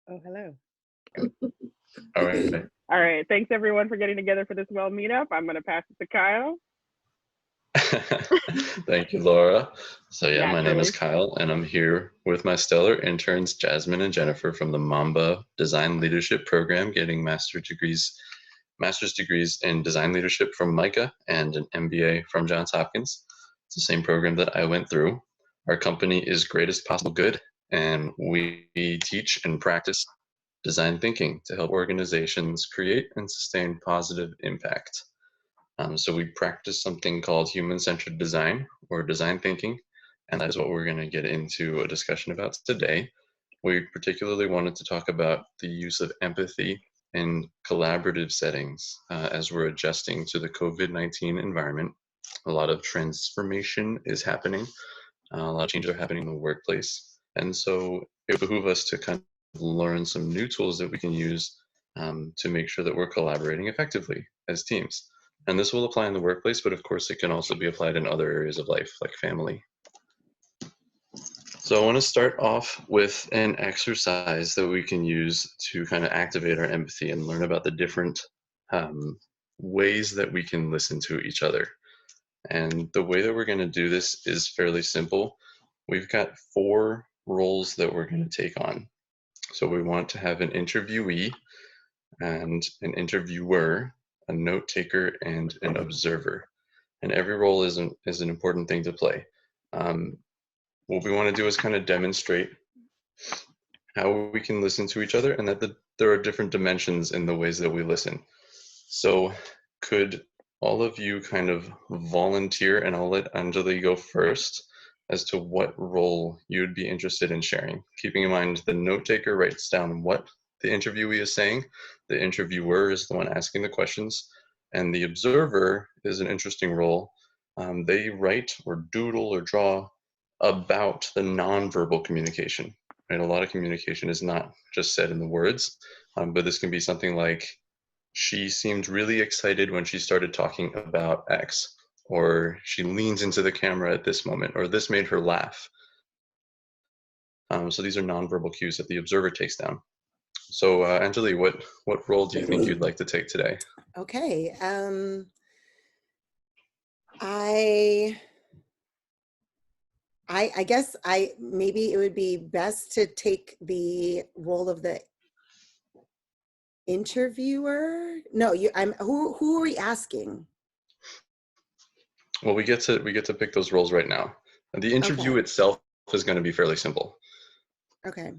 Oh, hello. All right. All right. Thanks everyone for getting together for this well meetup. I'm going to pass it to Kyle. Thank you, Laura. So yeah, my name is Naturally. Kyle, and I'm here with my stellar interns, Jasmine and Jennifer from the Mamba Design Leadership Program, getting master's degrees in design leadership from Micah and an MBA from Johns Hopkins. It's the same program that I went through. Our company is Greatest Possible Good, and we teach and practice design thinking to help organizations create and sustain positive impact. So we practice something called human-centered design or design thinking, and that is what we're going to get into a discussion about today. We particularly wanted to talk about the use of empathy in collaborative settings as we're adjusting to the COVID-19 environment. A lot of transformation is happening. A lot of changes are happening in the workplace. And so it behooves us to kind of learn some new tools that we can use to make sure that we're collaborating effectively as teams. And this will apply in the workplace, but of course it can also be applied in other areas of life, like family. So I want to start off with an exercise that we can use to kind of activate our empathy and learn about the different ways that we can listen to each other. And the way that we're going to do this is fairly simple. We've got 4 roles that we're going to take on. So we want to have an interviewee and an interviewer, a note taker, and an observer. And every role is an important thing to play. What we want to do is kind of demonstrate how we can listen to each other and that there are different dimensions in the ways that we listen. So could all of you kind of volunteer, and I'll let Anjali go first, as to what role you'd be interested in sharing. Keeping in mind the note taker writes down what the interviewee is saying, the interviewer is the one asking the questions, and the observer is an interesting role. They write or doodle or draw about the nonverbal communication. Right? A lot of communication is not just said in the words, but this can be something like, she seemed really excited when she started talking about X, or she leans into the camera at this moment, or this made her laugh. So these are nonverbal cues that the observer takes down. So Anjali, what role do you think you'd like to take today? Okay. I guess maybe it would be best to take the role of the interviewer. No, who are we asking? Well, we get to pick those roles right now. And the interview itself is going to be fairly simple. Okay.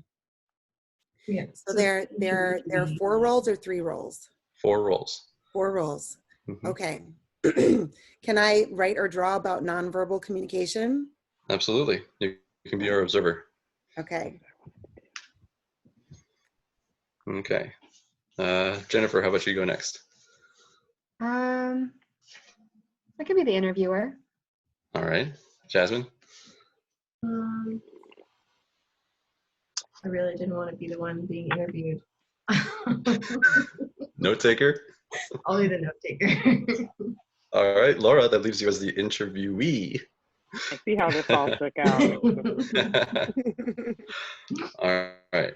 Yeah. So there are 4 roles or 3 roles? 4 roles. 4 roles. Mm-hmm. Okay. Can I write or draw about nonverbal communication? Absolutely. You can be our observer. Okay. Okay. Jennifer, how about you go next? I could be the interviewer. All right. Jasmine? I really didn't want to be the one being interviewed. Note taker? I'll be the note taker. All right, Laura, that leaves you as the interviewee. I see how this all shook out. All right.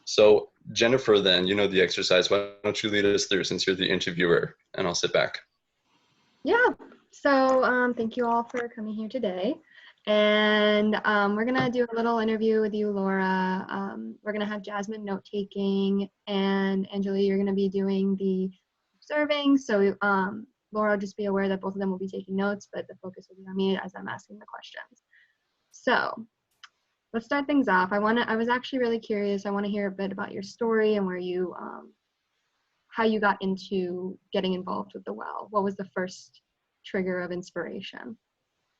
So Jennifer, then, you know the exercise. Why don't you lead us through, since you're the interviewer, and I'll sit back. Yeah. So thank you all for coming here today. And we're going to do a little interview with you, Laura. We're going to have Jasmine note-taking, and Anjali, you're going to be doing the observing. So Laura, just be aware that both of them will be taking notes, but the focus will be on me as I'm asking the questions. So let's start things off. I was actually really curious. I want to hear a bit about your story and where you, how you got into getting involved with the well. What was the first trigger of inspiration?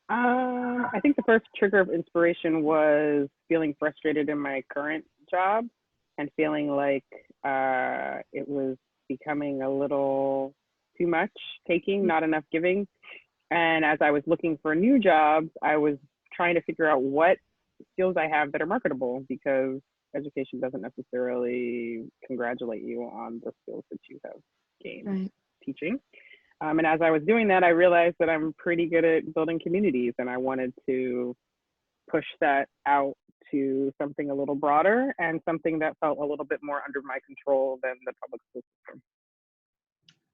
I think the first trigger of inspiration was feeling frustrated in my current job and feeling like it was becoming a little too much taking, not enough giving. And as I was looking for new jobs, I was trying to figure out what skills I have that are marketable, because education doesn't necessarily congratulate you on the skills that you have gained teaching. And as I was doing that, I realized that I'm pretty good at building communities, and I wanted to push that out to something a little broader and something that felt a little bit more under my control than the public school system.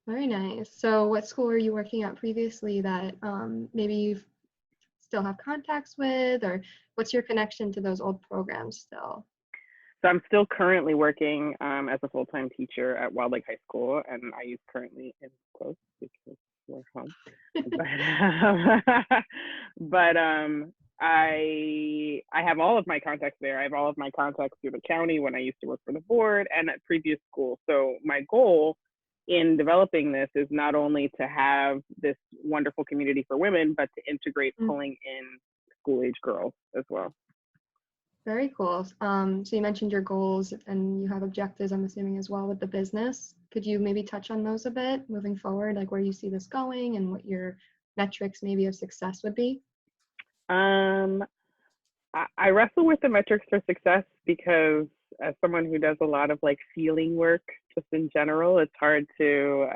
Very nice. So what school were you working at previously that maybe you still have contacts with, or what's your connection to those old programs still? So I'm still currently working as a full-time teacher at Wild Lake High School, and I use currently in quotes because we're home. But I have all of my contacts there. I have all of my contacts through the county when I used to work for the board and at previous schools. So my goal in developing this is not only to have this wonderful community for women, but to integrate pulling in school-age girls as well. Very cool. So you mentioned your goals and you have objectives, I'm assuming, as well with the business. Could you maybe touch on those a bit moving forward, like where you see this going and what your metrics maybe of success would be? I wrestle with the metrics for success because as someone who does a lot of like feeling work just in general, it's hard to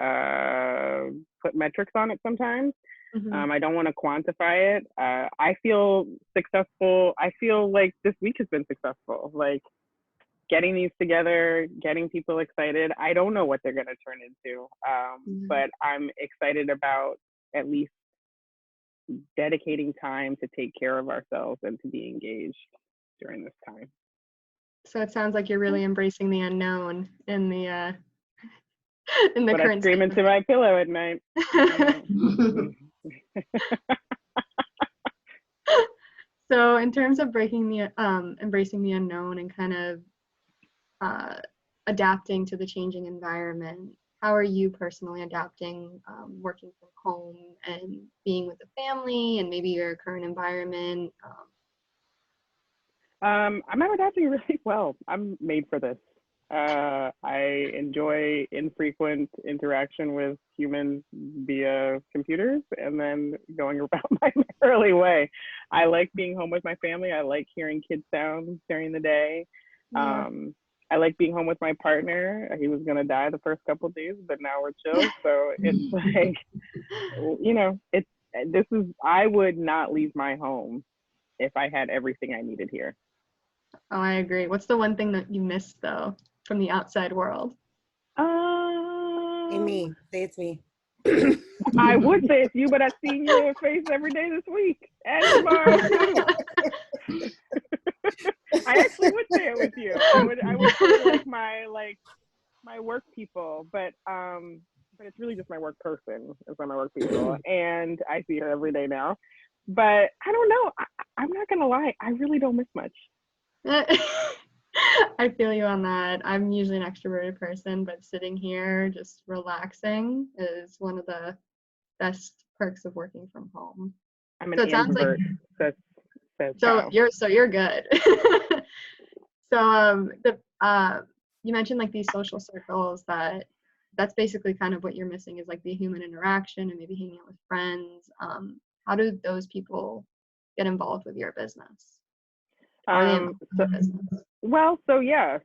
put metrics on it sometimes. I don't want to quantify it. I feel successful. I feel like this week has been successful. Like getting these together, getting people excited. I don't know what they're going to turn into, but I'm excited about at least dedicating time to take care of ourselves and to be engaged during this time. So it sounds like you're really embracing the unknown in the But current I scream into my pillow at night. So in terms of breaking the embracing the unknown and kind of adapting to the changing environment, how are you personally adapting working from home and being with the family and maybe your current environment? I'm adapting really well. I'm made for this. I enjoy infrequent interaction with humans via computers and then going about my merry way. I like being home with my family. I like hearing kids sounds during the day. I like being home with my partner. He was gonna die the first couple of days, but now we're chill. So it's like, you know, I would not leave my home if I had everything I needed here. Oh, I agree. What's the one thing that you miss though from the outside world? Hey, me. Say it's me. I would say it's you, but I've seen your face every day this week and tomorrow too. I actually would say it with you. I would say like my work people, but it's really just my work person. It's my work people, and I see her every day now. But I don't know. I'm not gonna lie. I really don't miss much. I feel you on that. I'm usually an extroverted person, but sitting here just relaxing is one of the best perks of working from home. I'm an introvert. So you're good. So you mentioned like these social circles that's basically kind of what you're missing is like the human interaction and maybe hanging out with friends. How do those people get involved with your business?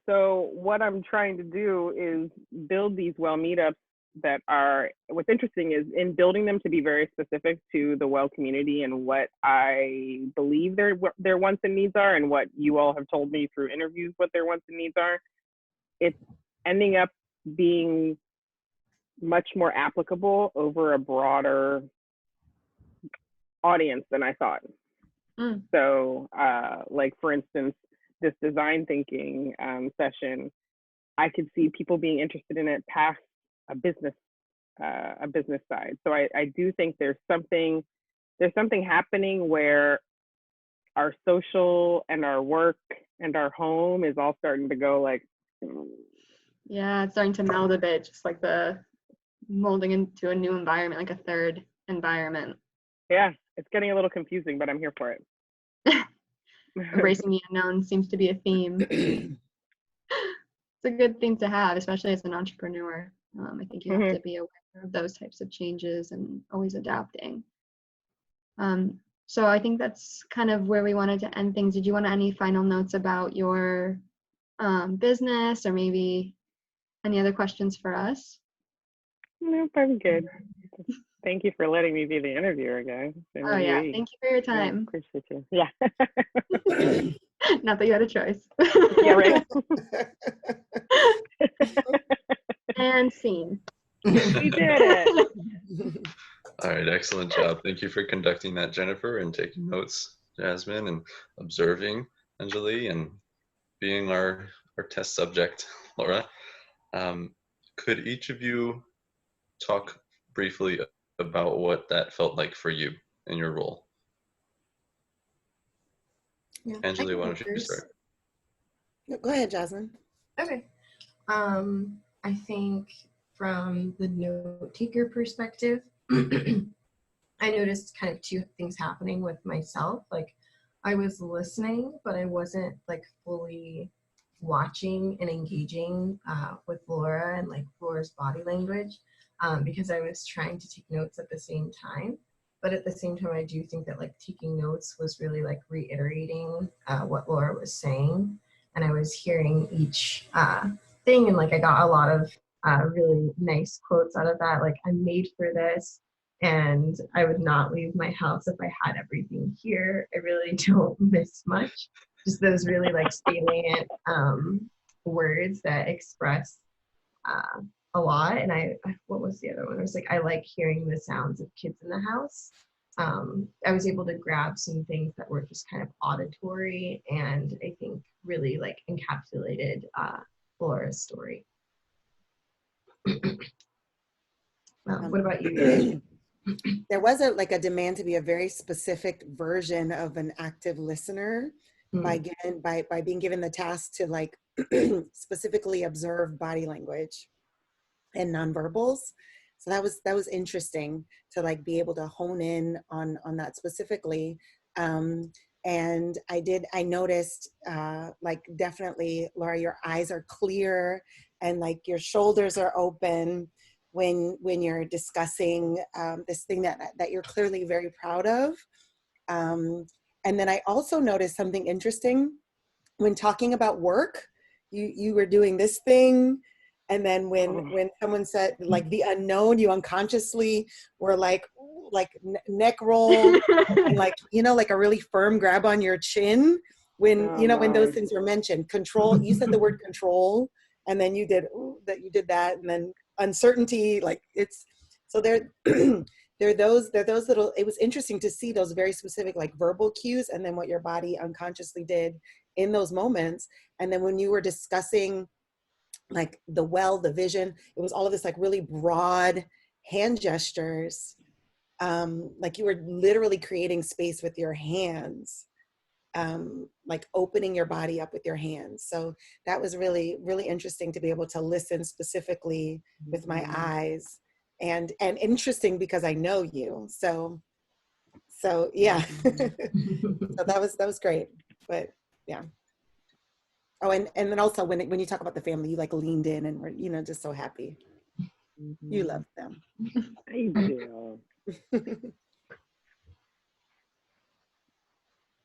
So what I'm trying to do is build these well meetups that are, what's interesting is in building them to be very specific to the well community and what I believe their wants and needs are and what you all have told me through interviews what their wants and needs are. It's ending up being much more applicable over a broader audience than I thought. So like for instance, this design thinking session, I could see people being interested in it past a business side. So I do think there's something happening where our social and our work and our home is all starting to go like. Yeah, it's starting to meld a bit, just like the molding into a new environment, like a third environment. Yeah, it's getting a little confusing, but I'm here for it. Embracing the unknown seems to be a theme. It's a good thing to have, especially as an entrepreneur. I think you have to be aware of those types of changes and always adapting. So I think that's kind of where we wanted to end things. Did you want any final notes about your business or maybe any other questions for us? Nope, I'm good. Thank you for letting me be the interviewer, guys. Oh yeah, thank you for your time. I appreciate you. Yeah. Not that you had a choice. Yeah, right. And scene. We did it. All right, excellent job. Thank you for conducting that, Jennifer, and taking notes, Jasmine, and observing Anjali, and being our test subject, Laura. Could each of you talk briefly about what that felt like for you in your role? Yeah, I Anjali, can why go don't you first. start? Go ahead, Jasmine. Okay. I think from the note taker perspective, I noticed kind of two things happening with myself. Like I was listening, but I wasn't like fully watching and engaging with Laura and like Laura's body language because I was trying to take notes at the same time. But at the same time, I do think that like taking notes was really like reiterating what Laura was saying. And I was hearing each thing, and like I got a lot of really nice quotes out of that. Like, I'm made for this, and I would not leave my house if I had everything here. I really don't miss much. Just those really like salient words that express a lot. And what was the other one? I was like, I like hearing the sounds of kids in the house. I was able to grab some things that were just kind of auditory, and I think really like encapsulated Laura's story. What about you? There was a demand to be a very specific version of an active listener by being given the task to like specifically observe body language and nonverbals. So that was interesting to like be able to hone in on that specifically. And I noticed like definitely, Laura, your eyes are clear and like your shoulders are open when you're discussing this thing that you're clearly very proud of. And then I also noticed something interesting when talking about work. You were doing this thing, and then when someone said like the unknown, you unconsciously were like neck roll and like like a really firm grab on your chin when when those things were mentioned. Control. You said the word control, and then you did that, and then uncertainty. Like it's so there. They're those little. It was interesting to see those very specific like verbal cues, and then what your body unconsciously did in those moments. And then when you were discussing like the vision, it was all of this like really broad hand gestures, like you were literally creating space with your hands, like opening your body up with your hands. So that was really, really interesting to be able to listen specifically with my eyes, and interesting because I know you. So yeah. So that was great. But yeah. Oh, and then also when you talk about the family, you like leaned in and were, just so happy. You love them. I do.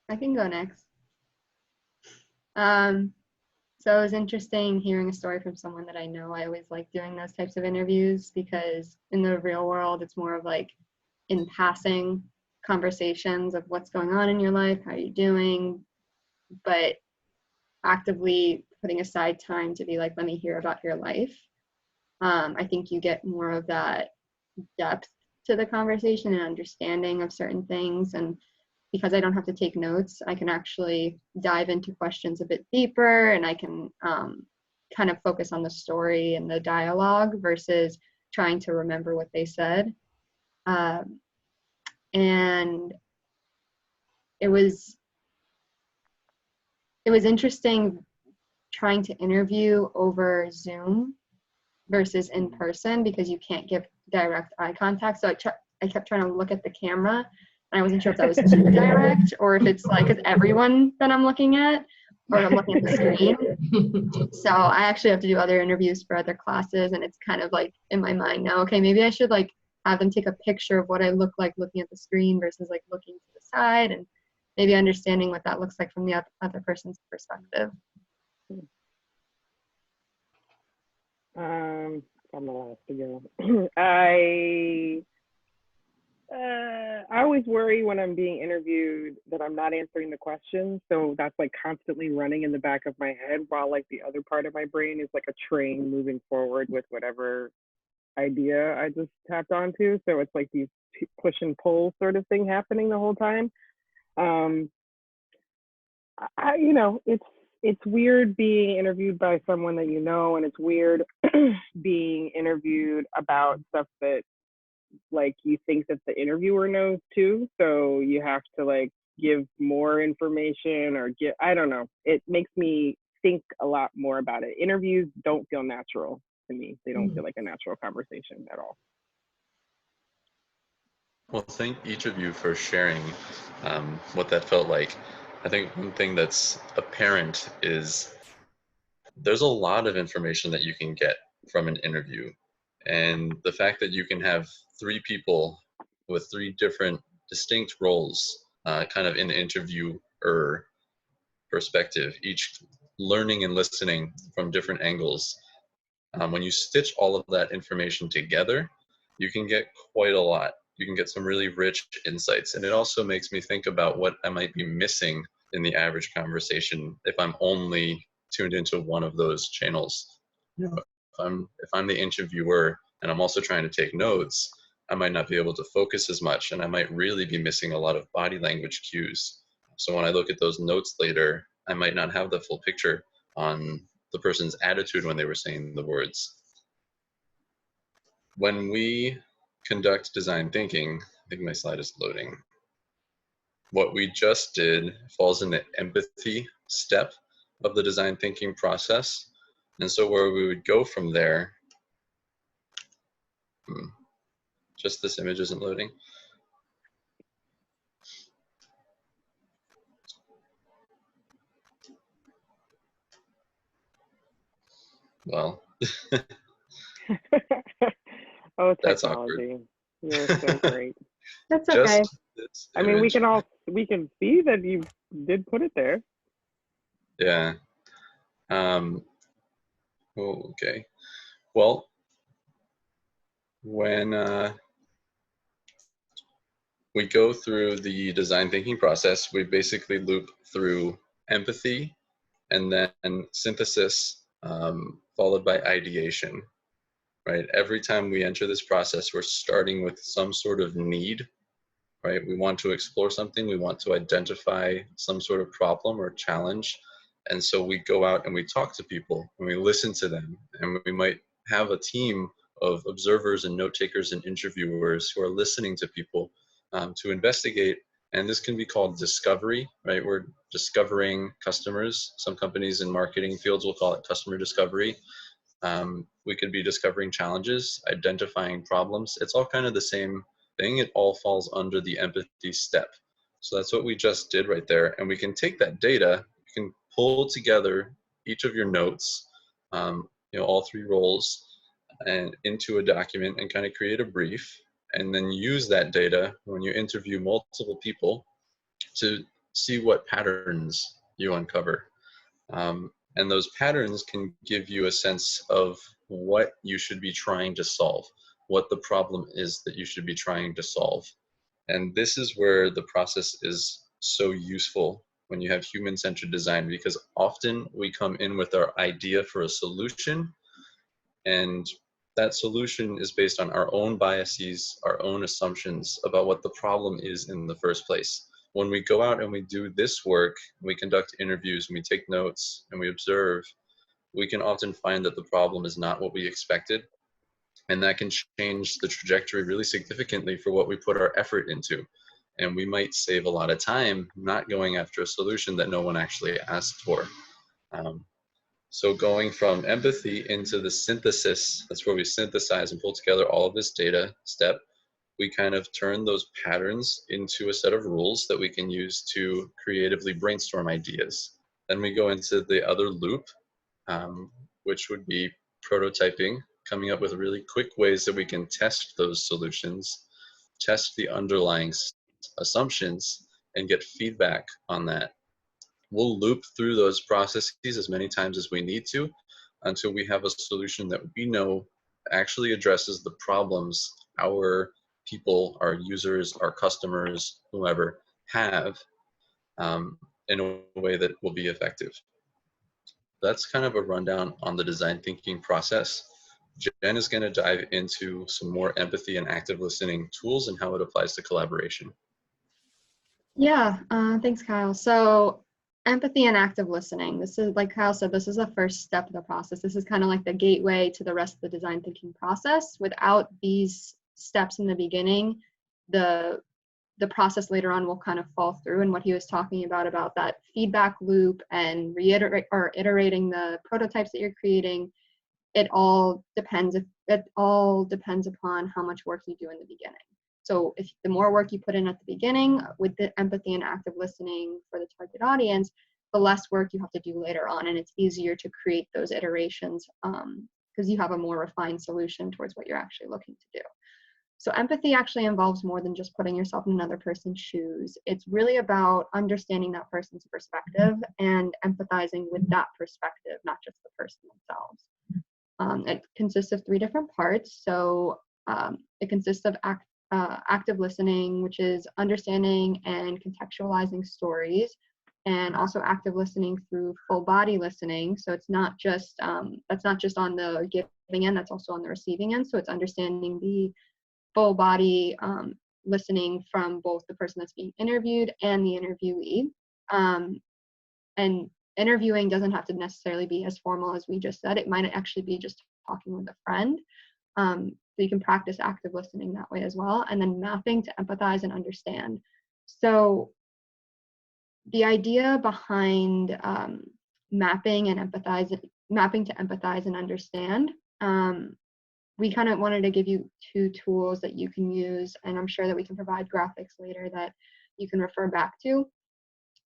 I can go next. So it was interesting hearing a story from someone that I know. I always like doing those types of interviews because in the real world, it's more of like in passing conversations of what's going on in your life, how are you doing, but actively putting aside time to be like, let me hear about your life. I think you get more of that depth to the conversation and understanding of certain things. And because I don't have to take notes, I can actually dive into questions a bit deeper, and I can kind of focus on the story and the dialogue versus trying to remember what they said. And it was interesting trying to interview over Zoom versus in person because you can't give direct eye contact. So I kept trying to look at the camera, and I wasn't sure if that was too direct or if it's like, it's everyone that I'm looking at, or I'm looking at the screen. So I actually have to do other interviews for other classes, and it's kind of like in my mind now, okay, maybe I should like have them take a picture of what I look like looking at the screen versus like looking to the side, and maybe understanding what that looks like from the other person's perspective. I'm the last to go. I I always worry when I'm being interviewed that I'm not answering the questions. So that's like constantly running in the back of my head while like the other part of my brain is like a train moving forward with whatever idea I just tapped onto. So it's like these push and pull sort of thing happening the whole time. Um, it's weird being interviewed by someone that you know, and it's weird being interviewed about stuff that like you think that the interviewer knows too. So you have to like give more information or get, I don't know. It makes me think a lot more about it. Interviews don't feel natural to me. They don't feel like a natural conversation at all. Well, thank each of you for sharing what that felt like. I think one thing that's apparent is there's a lot of information that you can get from an interview. And the fact that you can have three people with three different distinct roles kind of in the interviewer perspective, each learning and listening from different angles. When you stitch all of that information together, you can get quite a lot. You can get some really rich insights. And it also makes me think about what I might be missing in the average conversation if I'm only tuned into one of those channels. You know, if I'm the interviewer and I'm also trying to take notes, I might not be able to focus as much, and I might really be missing a lot of body language cues. So when I look at those notes later, I might not have the full picture on the person's attitude when they were saying the words. When we conduct design thinking, I think my slide is loading. What we just did falls in the empathy step of the design thinking process. And so where we would go from there, just this image isn't loading. Well, Oh, that's awkward. technology. You're so great. That's okay. I mean, we can see that you did put it there. Yeah. Okay. Well, when we go through the design thinking process, we basically loop through empathy and then synthesis, followed by ideation, right? Every time we enter this process, we're starting with some sort of need, right? We want to explore something, we want to identify some sort of problem or challenge. And so we go out and we talk to people and we listen to them. And we might have a team of observers and note takers and interviewers who are listening to people to investigate. And this can be called discovery, right? We're discovering customers. Some companies in marketing fields will call it customer discovery. We could be discovering challenges, identifying problems. It's all kind of the same thing. It all falls under the empathy step. So that's what we just did right there. And we can take that data, you can pull together each of your notes, all three roles, and into a document and kind of create a brief, and then use that data when you interview multiple people to see what patterns you uncover. And those patterns can give you a sense of what you should be trying to solve, what the problem is that you should be trying to solve. And this is where the process is so useful when you have human-centered design, because often we come in with our idea for a solution, and that solution is based on our own biases, our own assumptions about what the problem is in the first place. When we go out and we do this work, we conduct interviews, and we take notes, and we observe, we can often find that the problem is not what we expected. And that can change the trajectory really significantly for what we put our effort into. And we might save a lot of time not going after a solution that no one actually asked for. So going from empathy into the synthesis, that's where we synthesize and pull together all of this data step. We kind of turn those patterns into a set of rules that we can use to creatively brainstorm ideas. Then we go into the other loop, which would be prototyping, coming up with really quick ways that we can test those solutions, test the underlying assumptions, and get feedback on that. We'll loop through those processes as many times as we need to until we have a solution that we know actually addresses the problems our people, our users, our customers, whoever, have in a way that will be effective. That's kind of a rundown on the design thinking process. Jen is going to dive into some more empathy and active listening tools and how it applies to collaboration. Yeah, thanks, Kyle. So empathy and active listening. This is, like Kyle said, this is the first step of the process. This is kind of like the gateway to the rest of the design thinking process. Without these steps in the beginning, the process later on will kind of fall through. And what he was talking about that feedback loop and iterating the prototypes that you're creating, it all depends upon how much work you do in the beginning. So if the more work you put in at the beginning with the empathy and active listening for the target audience, the less work you have to do later on, and it's easier to create those iterations because you have a more refined solution towards what you're actually looking to do. So empathy actually involves more than just putting yourself in another person's shoes. It's really about understanding that person's perspective and empathizing with that perspective, not just the person themselves. It consists of 3 different parts. So it consists of active listening, which is understanding and contextualizing stories, and also active listening through full body listening. So it's not just that's not just on the giving end, that's also on the receiving end. So it's understanding the full body listening from both the person that's being interviewed and the interviewee. And interviewing doesn't have to necessarily be as formal as we just said. It might actually be just talking with a friend. So you can practice active listening that way as well. And then mapping to empathize and understand. So the idea behind mapping to empathize and understand, we kind of wanted to give you 2 tools that you can use, and I'm sure that we can provide graphics later that you can refer back to.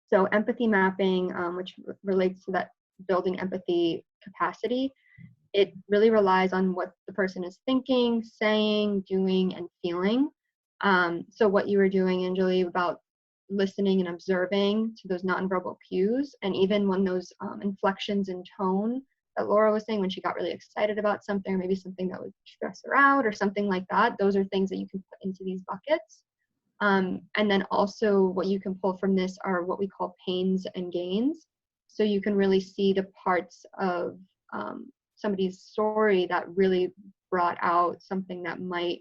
So empathy mapping, which relates to that building empathy capacity, it really relies on what the person is thinking, saying, doing, and feeling. So what you were doing, Anjali, about listening and observing to those nonverbal cues, and even when those inflections in tone that Laura was saying when she got really excited about something, or maybe something that would stress her out or something like that, those are things that you can put into these buckets. And then also what you can pull from this are what we call pains and gains. So you can really see the parts of somebody's story that really brought out something that might,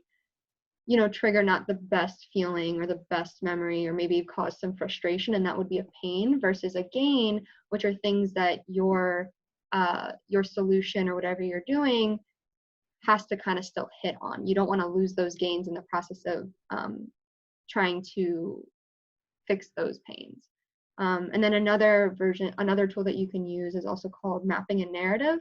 trigger not the best feeling or the best memory, or maybe cause some frustration, and that would be a pain, versus a gain, which are things that your solution or whatever you're doing has to kind of still hit on. You don't want to lose those gains in the process of trying to fix those pains. And then another tool that you can use is also called mapping and narrative.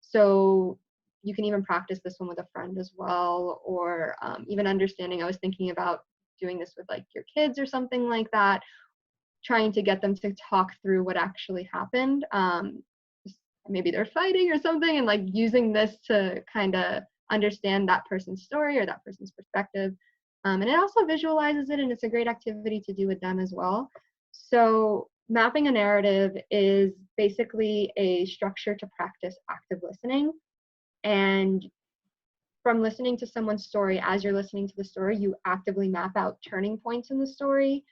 So you can even practice this one with a friend as well, or even understanding. I was thinking about doing this with like your kids or something like that, trying to get them to talk through what actually happened. Maybe they're fighting or something, and like using this to kind of understand that person's story or that person's perspective. And it also visualizes it, and it's a great activity to do with them as well. So mapping a narrative is basically a structure to practice active listening. And from listening to someone's story, as you're listening to the story, you actively map out turning points in the story,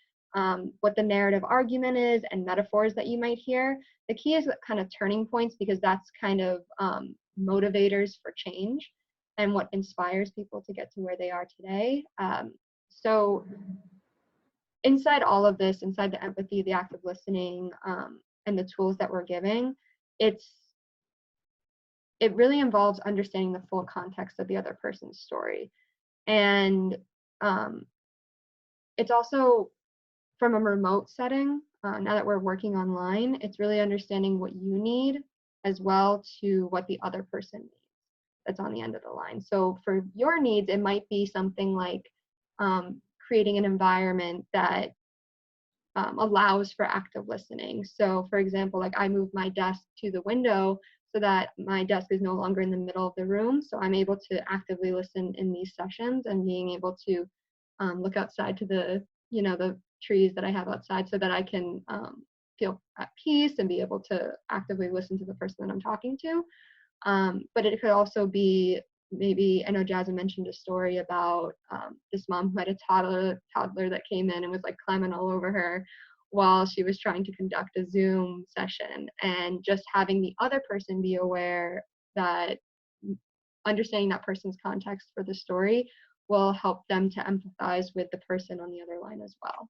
what the narrative argument is, and metaphors that you might hear. The key is kind of turning points, because that's kind of motivators for change and what inspires people to get to where they are today. So inside all of this, inside the empathy, the active listening, and the tools that we're giving, it really involves understanding the full context of the other person's story. And it's also, from a remote setting, now that we're working online, it's really understanding what you need as well to what the other person needs that's on the end of the line. So for your needs, it might be something like creating an environment that allows for active listening. So for example, like I moved my desk to the window so that my desk is no longer in the middle of the room. So I'm able to actively listen in these sessions, and being able to look outside to the trees that I have outside, so that I can feel at peace and be able to actively listen to the person that I'm talking to. But it could also be maybe, I know Jasmine mentioned a story about this mom who had a toddler that came in and was like climbing all over her while she was trying to conduct a Zoom session, and just having the other person be aware that understanding that person's context for the story will help them to empathize with the person on the other line as well.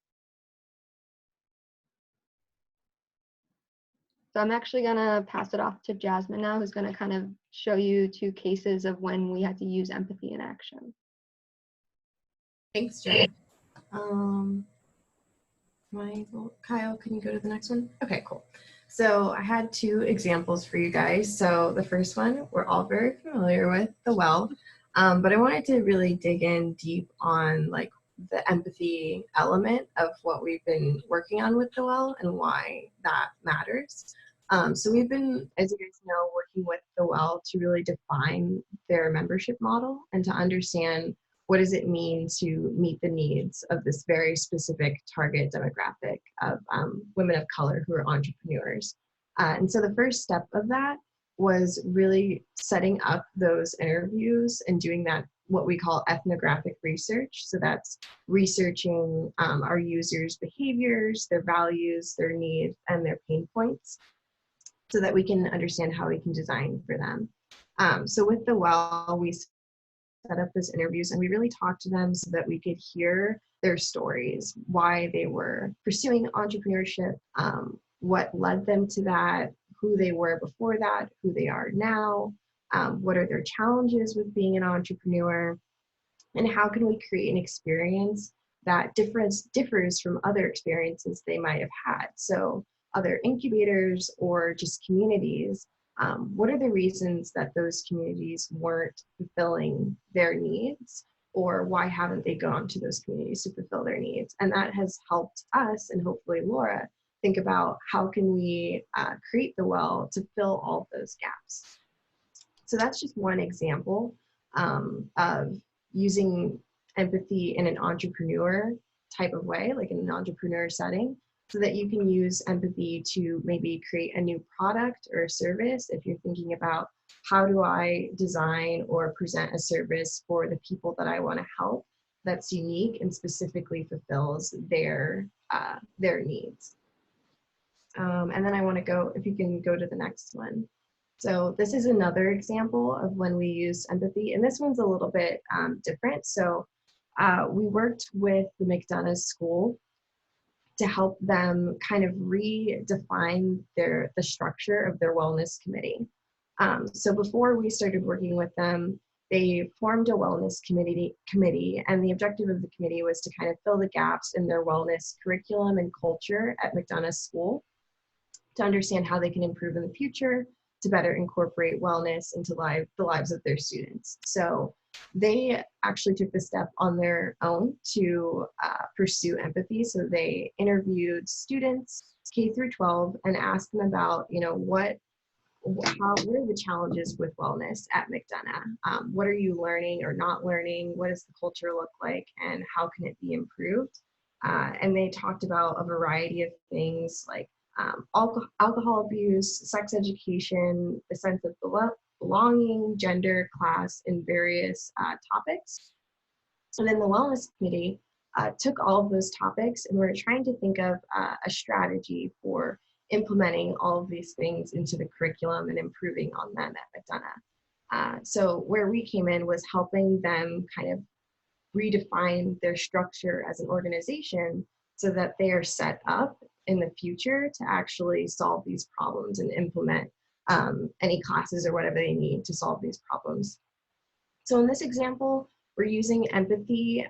So I'm actually gonna pass it off to Jasmine now, who's gonna kind of show you 2 cases of when we had to use empathy in action. Thanks, Jen. Kyle, can you go to the next one? Okay, cool. So I had 2 examples for you guys. So the first one, we're all very familiar with, the well, but I wanted to really dig in deep on like the empathy element of what we've been working on with the well and why that matters. So we've been, as you guys know, working with the well to really define their membership model and to understand what does it mean to meet the needs of this very specific target demographic of women of color who are entrepreneurs. And so the first step of that was really setting up those interviews and doing that, what we call ethnographic research. So that's researching our users' behaviors, their values, their needs, and their pain points, so that we can understand how we can design for them. So with the well, we set up those interviews and we really talked to them so that we could hear their stories, why they were pursuing entrepreneurship, what led them to that, who they were before that, who they are now, what are their challenges with being an entrepreneur, and how can we create an experience that differs from other experiences they might have had. So other incubators or just communities, what are the reasons that those communities weren't fulfilling their needs, or why haven't they gone to those communities to fulfill their needs? And that has helped us, and hopefully Laura, think about how can we create the well to fill all those gaps. So that's just one example of using empathy in an entrepreneur type of way, like in an entrepreneur setting, so that you can use empathy to maybe create a new product or a service. If you're thinking about how do I design or present a service for the people that I want to help that's unique and specifically fulfills their needs. And then I want to go, if you can go to the next one. So this is another example of when we use empathy, and this one's a little bit different. So we worked with the McDonough School to help them kind of redefine the structure of their wellness committee. So before we started working with them, they formed a wellness committee, and the objective of the committee was to kind of fill the gaps in their wellness curriculum and culture at McDonough School, to understand how they can improve in the future, to better incorporate wellness into the lives of their students. So they actually took the step on their own to pursue empathy. So they interviewed students K through 12 and asked them about, what are the challenges with wellness at McDonough? What are you learning or not learning? What does the culture look like, and how can it be improved? And they talked about a variety of things like alcohol abuse, sex education, the sense of belonging, gender, class, and various topics. And then the wellness committee took all of those topics, and we're trying to think of a strategy for implementing all of these things into the curriculum and improving on them at McDonough. So where we came in was helping them kind of redefine their structure as an organization so that they are set up in the future to actually solve these problems and implement any classes or whatever they need to solve these problems. So in this example, we're using empathy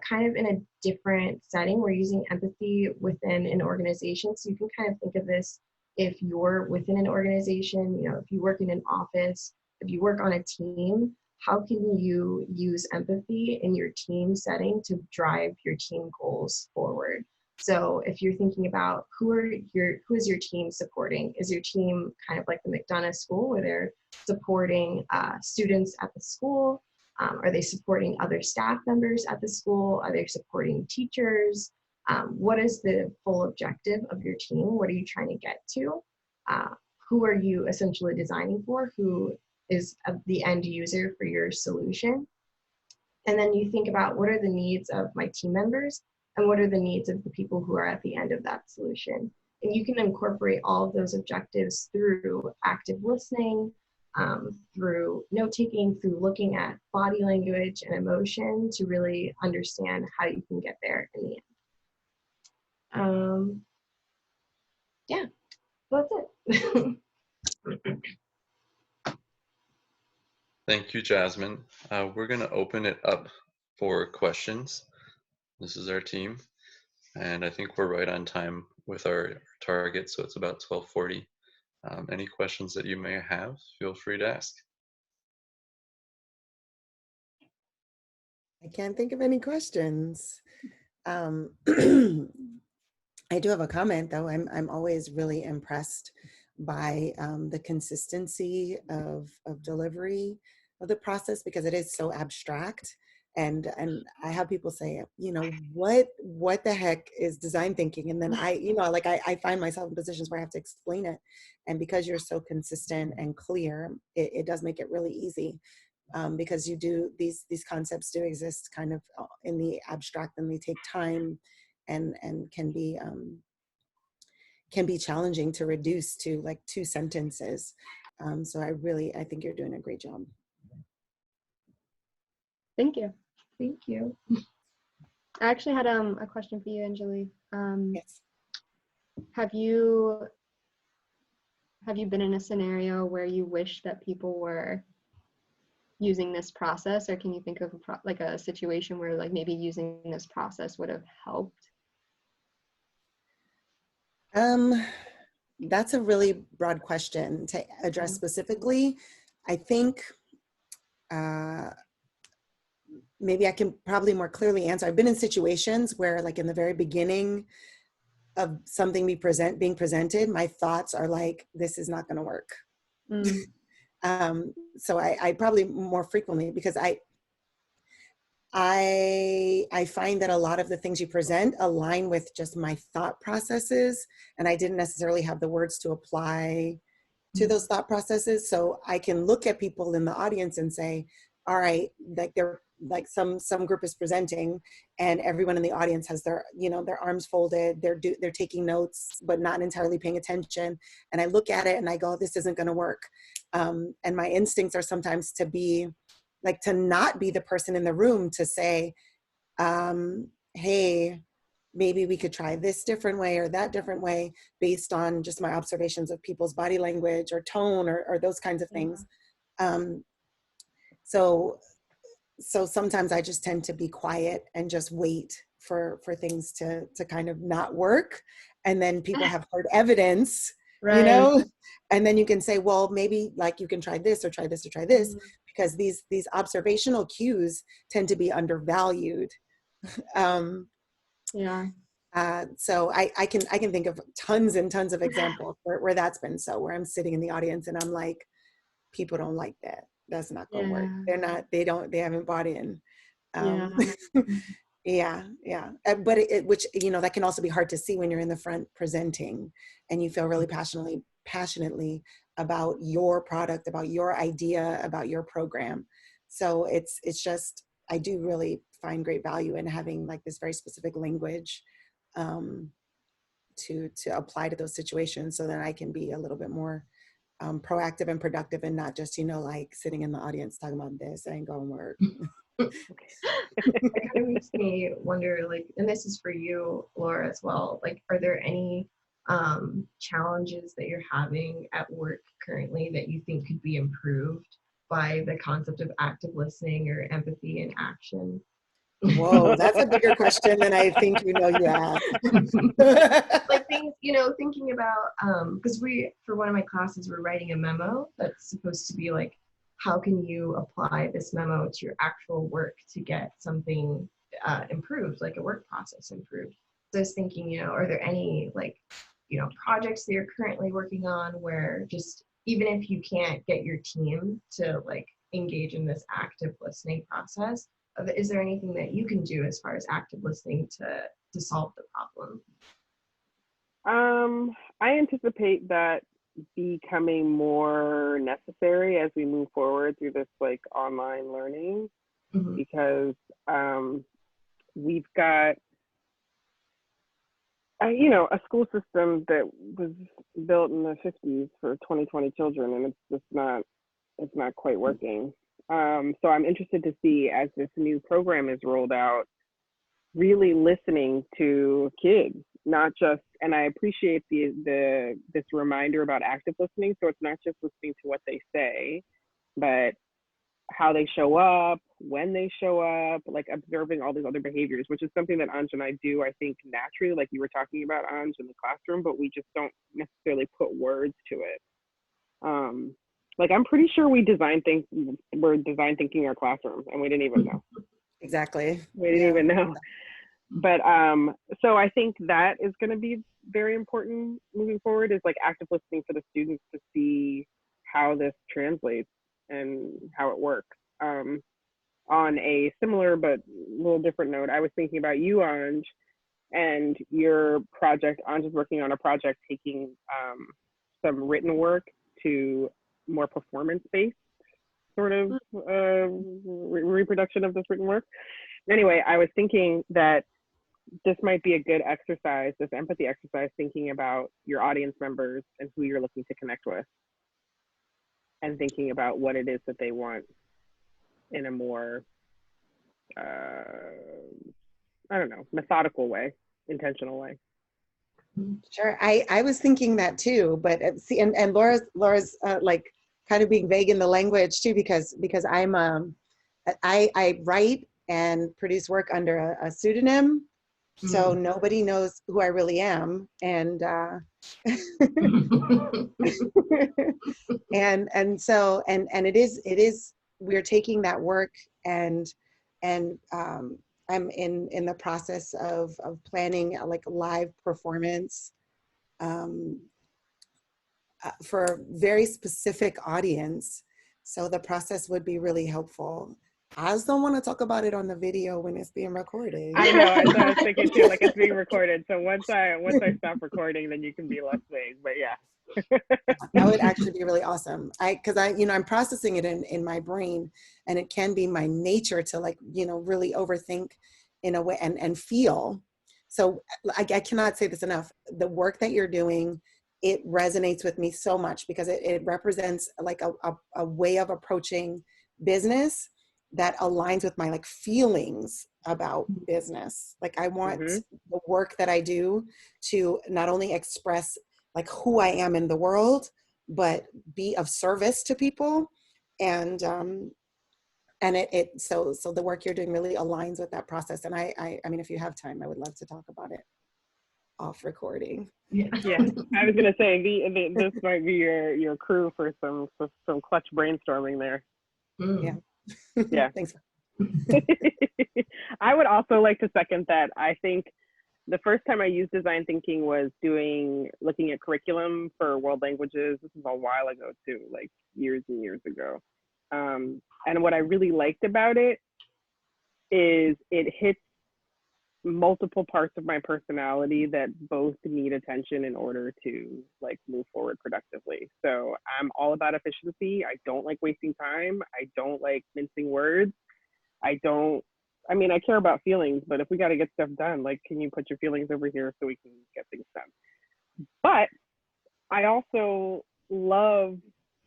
kind of in a different setting. We're using empathy within an organization. So you can kind of think of this if you're within an organization, if you work in an office, if you work on a team, how can you use empathy in your team setting to drive your team goals forward? So if you're thinking about who is your team supporting? Is your team kind of like the McDonough School, where they're supporting students at the school? Are they supporting other staff members at the school? Are they supporting teachers? What is the full objective of your team? What are you trying to get to? Who are you essentially designing for? Who is the end user for your solution. And then you think about what are the needs of my team members and what are the needs of the people who are at the end of that solution. And you can incorporate all of those objectives through active listening, through note-taking, through looking at body language and emotion to really understand how you can get there in the end. Yeah, that's it. Thank you, Jasmine. We're going to open it up for questions. This is our team, and I think we're right on time with our target, so it's about 12:40. Any questions that you may have, feel free to ask. I can't think of any questions. I do have a comment though. I'm always really impressed by the consistency of delivery of the process, because it is so abstract. And I have people say, you know, what the heck is design thinking? And then I find myself in positions where I have to explain it. And because you're so consistent and clear, it does make it really easy. Because you do these concepts do exist kind of in the abstract, and they take time and can be challenging to reduce to like 2 sentences. So I think you're doing a great job. Thank you. Thank you. I actually had a question for you, Anjali. Yes. Have you been in a scenario where you wish that people were using this process, or can you think of like a situation where like maybe using this process would have helped? That's a really broad question to address specifically. I think maybe I can probably more clearly answer. I've been in situations where, like in the very beginning of something being presented, my thoughts are like, this is not going to work. So I probably more frequently, because I find that a lot of the things you present align with just my thought processes, and I didn't necessarily have the words to apply to those thought processes. So I can look at people in the audience and say, all right, like they're like some group is presenting, and everyone in the audience has their arms folded, they're taking notes but not entirely paying attention, and I look at it and I go, this isn't going to work. And my instincts are sometimes to not be the person in the room to say, hey, maybe we could try this different way or that different way based on just my observations of people's body language or tone or those kinds of things. So sometimes I just tend to be quiet and just wait for things to kind of not work. And then people have hard evidence, Right. and then you can say, well, maybe like you can try this or try this or try this, because these observational cues tend to be undervalued. Yeah. So I can think of tons and tons of examples where that's been so, where I'm sitting in the audience and I'm like, people don't like that. That's not going to work. They haven't bought in. Yeah. But which, that can also be hard to see when you're in the front presenting and you feel really passionately about your product, about your idea, about your program. So it's just, I do really find great value in having like this very specific language to apply to those situations, so that I can be a little bit more proactive and productive, and not just, like sitting in the audience talking about this ain't gonna work. It kind of makes me wonder, like, and this is for you, Laura, as well, like, are there any challenges that you're having at work currently that you think could be improved by the concept of active listening or empathy in action? Whoa, that's a bigger question than I think you asked. Like things, thinking about, because for one of my classes, we're writing a memo that's supposed to be like, how can you apply this memo to your actual work to get something improved, like a work process improved? So I was thinking, are there any projects that you're currently working on where just, even if you can't get your team to like engage in this active listening process, is there anything that you can do as far as active listening to solve the problem? I anticipate that becoming more necessary as we move forward through this like online learning, because we've got a school system that was built in the 50s for 2020 children, and it's not quite working. So I'm interested to see, as this new program is rolled out, really listening to kids, not just, and I appreciate this reminder about active listening. So it's not just listening to what they say, but how they show up, when they show up, like observing all these other behaviors, which is something that Anj and I do, I think, naturally, like you were talking about, Anj, in the classroom, but we just don't necessarily put words to it. Like I'm pretty sure we're design thinking our classroom, and we didn't even know. Exactly. We didn't even know. But so I think that is going to be very important moving forward, is like active listening for the students to see how this translates and how it works. On a similar but a little different note, I was thinking about you, Anj, and your project. Anj is working on a project taking some written work to more performance-based sort of reproduction of this written work. Anyway, I was thinking that this might be a good exercise, this empathy exercise, thinking about your audience members and who you're looking to connect with, and thinking about what it is that they want in a more, I don't know, methodical way, intentional way. Sure, I was thinking that too, but see, and Laura's like kind of being vague in the language too, because I'm I write and produce work under a pseudonym, so nobody knows who I really am, and and so it is we're taking that work, and I'm in the process of planning like a live performance for a very specific audience. So the process would be really helpful. I just don't want to talk about it on the video when it's being recorded. I know, I was thinking too, like it's being recorded. So once I stop recording, then you can be less vague, but yeah. That would actually be really awesome. Because I'm processing it in my brain, and it can be my nature to like, really overthink in a way and feel. So I cannot say this enough. The work that you're doing, it resonates with me so much, because it represents like a way of approaching business that aligns with my like feelings about business. Like I want the work that I do to not only express like who I am in the world, but be of service to people. And so the work you're doing really aligns with that process. And I mean, if you have time, I would love to talk about it off recording. Yeah, I was gonna say this might be your crew for some clutch brainstorming there. Yeah. Thanks. I would also like to second that. I think the first time I used design thinking was looking at curriculum for world languages. This was a while ago too, like years and years ago. And what I really liked about it is it hits multiple parts of my personality that both need attention in order to like move forward productively. So I'm all about efficiency. I don't like wasting time. I don't like mincing words. I care about feelings, but if we got to get stuff done, like, can you put your feelings over here so we can get things done? But I also love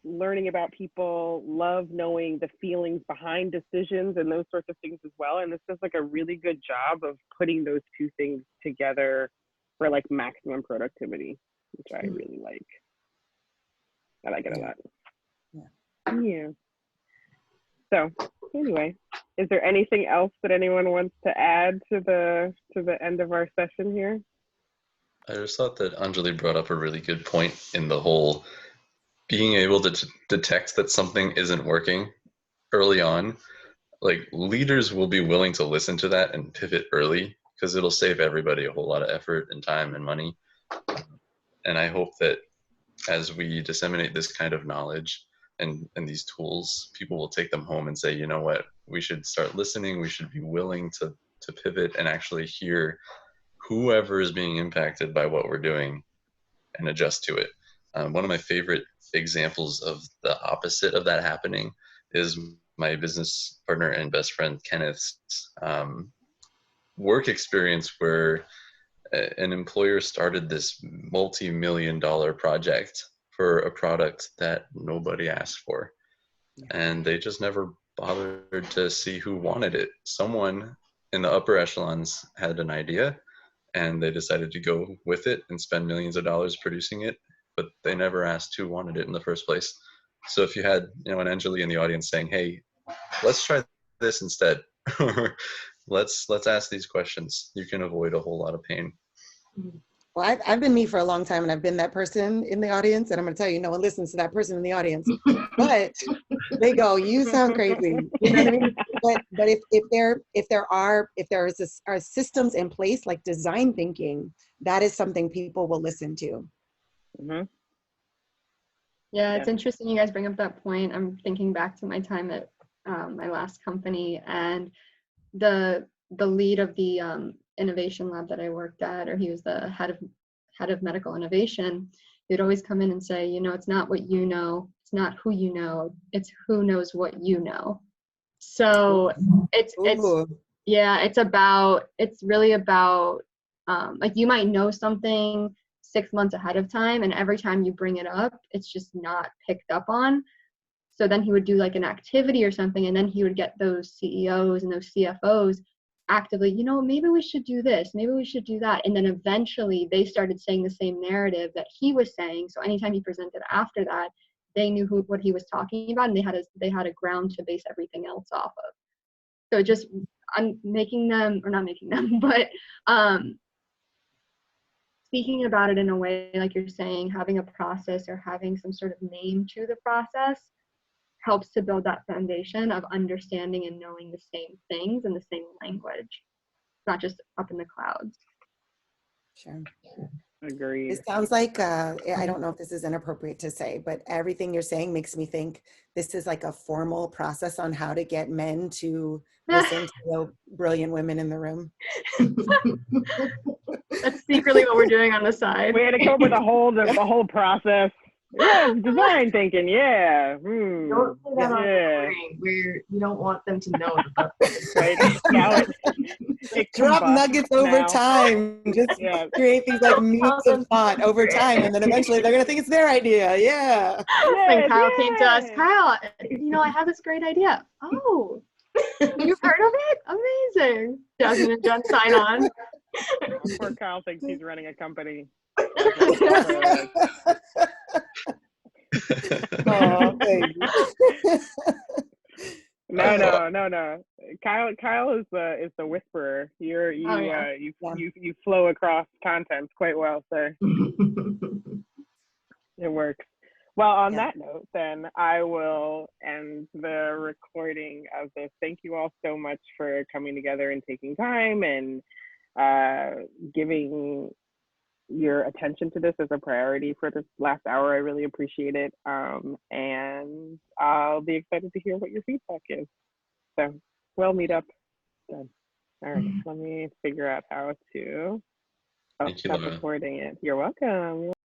learning about people, love knowing the feelings behind decisions and those sorts of things as well. And this does like a really good job of putting those two things together for like maximum productivity, which I really like. I like it a lot. Yeah. So anyway, is there anything else that anyone wants to add to the end of our session here? I just thought that Anjali brought up a really good point in the whole being able to detect that something isn't working early on. Like leaders will be willing to listen to that and pivot early, because it'll save everybody a whole lot of effort and time and money. And I hope that as we disseminate this kind of knowledge and these tools, people will take them home and say, you know what, we should start listening. We should be willing to pivot and actually hear whoever is being impacted by what we're doing and adjust to it. One of my favorite examples of the opposite of that happening is my business partner and best friend Kenneth's work experience, where an employer started this multi-million-dollar project for a product that nobody asked for, and they just never bothered to see who wanted it. Someone in the upper echelons had an idea, and they decided to go with it and spend millions of dollars producing it, but they never asked who wanted it in the first place. So if you had, an Anjali in the audience saying, "Hey, let's try this instead," or let's ask these questions, you can avoid a whole lot of pain. Well, I've been me for a long time, and I've been that person in the audience, and I'm going to tell you, no one listens to that person in the audience. But they go, "You sound crazy." You know what I mean? But if there are systems in place like design thinking, that is something people will listen to. Mm-hmm. Yeah, it's interesting you guys bring up that point. I'm thinking back to my time at my last company, and the lead of the innovation lab that I worked at, or he was the head of medical innovation. He'd always come in and say, it's not what you know, it's not who you know, it's who knows what you know. So it's really about like, you might know something 6 months ahead of time, and every time you bring it up, it's just not picked up on. So then he would do like an activity or something, and then he would get those CEOs and those CFOs actively, maybe we should do this, maybe we should do that. And then eventually they started saying the same narrative that he was saying. So anytime he presented after that, they knew what he was talking about, and they had a ground to base everything else off of. So just making them, or not making them, but speaking about it in a way, like you're saying, having a process or having some sort of name to the process helps to build that foundation of understanding and knowing the same things in the same language, not just up in the clouds. Sure. Agreed. It sounds like, I don't know if this is inappropriate to say, but everything you're saying makes me think this is like a formal process on how to get men to listen to the brilliant women in the room. That's secretly what we're doing on the side. We had to come up with the whole process. Yeah, design thinking. Yeah. Don't say that on recording where you don't want them to know about this. Right. Now it drop nuggets over time. Just create these like mutes of thought over time, and then eventually they're gonna think it's their idea. Yeah. When Kyle came to us, Kyle, I have this great idea. Oh, you've heard of it? Amazing. Jasmine and Jen sign on. Poor Kyle thinks he's running a company. Oh, baby. No. Kyle is the whisperer. You flow across content quite well, sir. It works. Well, on that note, then I will end the recording of this. Thank you all so much for coming together and taking time and giving your attention to this as a priority for this last hour. I really appreciate it. And I'll be excited to hear what your feedback is. So, well, meet up. Done. All right, let me figure out how to stop recording it. You're welcome.